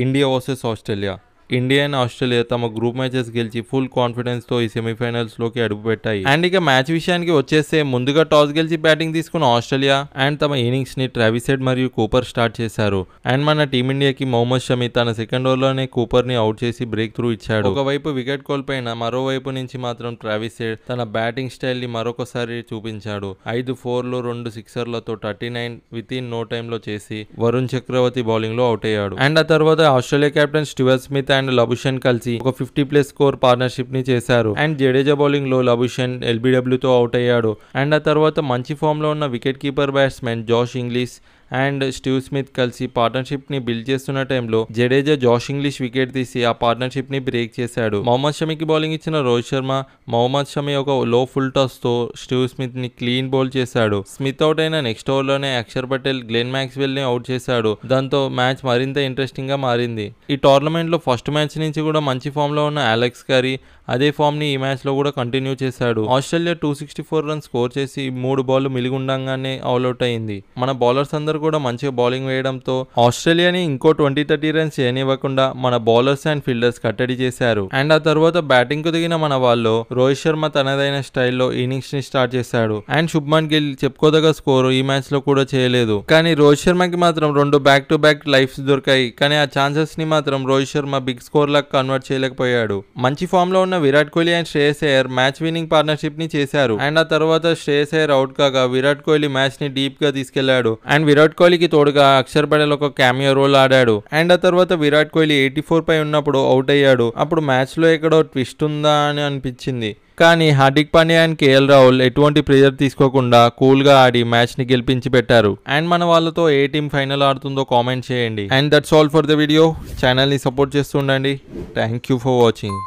India versus Australia. India and Australia తమ group matches గెలిచి full confidence తో ఈ సెమీఫైనల్స్ లోకి అడుగుపెట్టాయి. అండ్ ఇక మ్యాచ్ విషయానికి వచ్చేస్తే ముందుగా టాస్ గెలిచి బ్యాటింగ్ తీసుకున్న ఆస్ట్రేలియా అండ్ తమ ఇన్నింగ్స్ ని ట్రావిస్ హెడ్ మరియు కూపర్ స్టార్ట్ చేశారు. అండ్ మన టీమిండియాకి మొహమ్మద్ షమి తన సెకండ్ ఓవర్లోనే కూపర్ ని అవుట్ చేసి బ్రేక్ త్రూ ఇచ్చాడు. ఒకవైపు వికెట్ కోల్పోయిన మరోవైపు నుంచి మాత్రం ట్రావిస్ హెడ్ తన బ్యాటింగ్ స్టైల్ ని మరొకసారి చూపించాడు. 5 4లు 2 6లతో 39 విత్ ఇన్ నో టైమ్ లో చేసి వరుణ్ చక్రవర్తి బౌలింగ్ లో అవుట్ అయ్యాడు. అండ్ ఆ తర్వాత Australia captain Steven Smith and Labuschagne కలిసి ఒక 50+ స్కోర్ పార్ట్నర్షిప్ ని చేశారు. అండ్ జడేజా బౌలింగ్ లో లబుషన్ LBW తో అవుట్ అయ్యాడు. అండ్ ఆ తర్వాత మంచి ఫామ్ లో ఉన్న wicket keeper batsmen Josh Inglis and Steve Smith కలిసి పార్ట్నర్షిప్ ని బిల్డ్ చేస్తున్న టైంలో జడేజా జాష్ ఇంగ్లీష్ వికెట్ తీసి ఆ పార్ట్నర్షిప్ ని బ్రేక్ చేశాడు. మొహమ్మద్ షమికి బౌలింగ్ ఇచ్చిన రోహిత్ శర్మ మొహమ్మద్ షమి ఒక లో ఫుల్ టాస్ తో స్టీవ్ స్మిత్ ని క్లీన్ బౌల్ చేశాడు. స్మిత్ అవుట్ అయిన నెక్స్ట్ ఓవర్ లోనే అక్షర్ పటేల్ గ్లెన్ మ్యాక్స్వెల్ ని అవుట్ చేశాడు. దాంతో మ్యాచ్ మరింత ఇంట్రెస్టింగ్ గా మారింది. ఈ టోర్నమెంట్ లో ఫస్ట్ మ్యాచ్ నుంచి కూడా మంచి ఫామ్ లో ఉన్న అలెక్స్ కరీ అదే ఫామ్ ని ఈ మ్యాచ్ లో కూడా కంటిన్యూ చేశాడు. ఆస్ట్రేలియా 264 రన్స్ స్కోర్ చేసి 3 బాల్ మిలిగుండంగానే అవుట్ అయింది. మన బౌలర్స్ అందరూ కూడా మంచిగా బౌలింగ్ వేయడంతో ఆస్ట్రేలియాని ఇంకో 20-30 రన్స్ చేయనివ్వకుండా మన బౌలర్స్ అండ్ ఫీల్డర్స్ కట్టడి చేశారు. అండ్ ఆ తర్వాత బ్యాటింగ్ కు దిగిన మన వాళ్ళు రోహిత్ శర్మ తనదైన స్టైల్లో ఇన్నింగ్స్ ని స్టార్ట్ చేశాడు. అండ్ శుభ్మన్ గిల్ చెప్పుకోదగ్గ స్కోర్ ఈ మ్యాచ్ లో కూడా చేయలేదు. కానీ రోహిత్ శర్మకి మాత్రం 2 బ్యాక్-టు-బ్యాక్ లైఫ్స్ దొరికాయి. కానీ ఆ ఛాన్సెస్ ని మాత్రం రోహిత్ శర్మ బిగ్ స్కోర్ లాగా కన్వర్ట్ చేయలేకపోయాడు. మంచి ఫామ్ లో ఉన్న Virat Kohli and Shreyas Iyer match winning partnership ని చేశారు. అండ్ ఆ తర్వాత శ్రేయస్ అయ్యర్ అవుట్ కాగా విరాట్ కోహ్లీ మ్యాచ్ ని డీప్ గా తీసుకెళ్లాడు. అండ్ విరాట్ కోహ్లీకి తోడుగా అక్షర్ పటేల్ ఒక క్యామియో రోల్ ఆడాడు. అండ్ ఆ తర్వాత విరాట్ కోహ్లీ 84 పై ఉన్నప్పుడు అవుట్ అయ్యాడు. అప్పుడు మ్యాచ్ లో ఎక్కడో ట్విస్ట్ ఉందా అని అనిపించింది. కానీ హార్దిక్ పాండ్యా అండ్ KL రాహుల్ ఎటువంటి ప్రెజర్ తీసుకోకుండా కూల్ గా ఆడి మ్యాచ్ ని గెలిపించి పెట్టారు. అండ్ మన వాళ్ళతో ఏ టీం ఫైనల్ ఆడుతుందో కామెంట్ చేయండి. And that's all for the video. Channel ని సపోర్ట్ చేస్తుండండి. Thank you for watching.